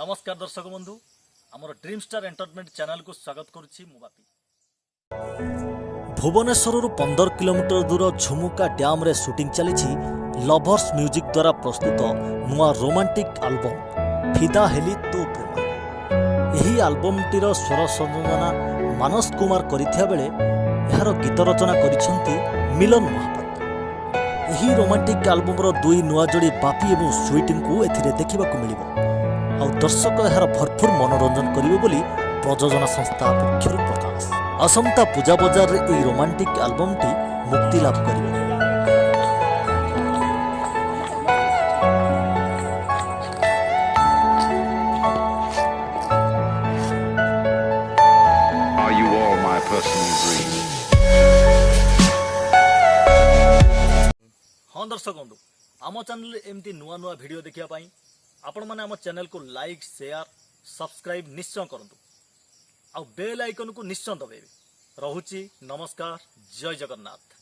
नमस्कार दर्शक बंधु आमर ड्रीम स्टार एंटरटेनमेंट चैनल को स्वागत करुच्ची मुबापी। भुवनेश्वर 15 किलोमीटर दूर झुमुका डैम रे शूटिंग चली लवर्स म्यूजिक द्वारा प्रस्तुत नुआ रोमांटिक आलबम फिदा हेली तो प्रेम। यही आलबम टीर स्वर संयोजना मानस कुमार करिथिया बेले यार गीत रचना करिसेंती मिलन महापात्र। यही रोमांटिक आलबम रो दुई नुआ जोड़ी बापी एवं स्वीटिंग को एथिरे देखिबा को मिलिबो। आउ दर्शक यार भरपूर मनोरंजन करिवे बोली प्रयोजना संस्था पक्षर प्रकाश। असंता पूजा बजार रे एही रोमांटिक आलबम टी मुक्ति लाभ करिवे। Are you all my personal dreams? हाँ दर्शक बंधु आम चैनल एमती नुआ नुआ वीडियो देखिया पाई आपण माने आम चैनल को लाइक शेयर सब्सक्राइब निश्चय करंतु आ बेल आइकन को निश्चय दबाइबे। रहुची नमस्कार जय जगन्नाथ।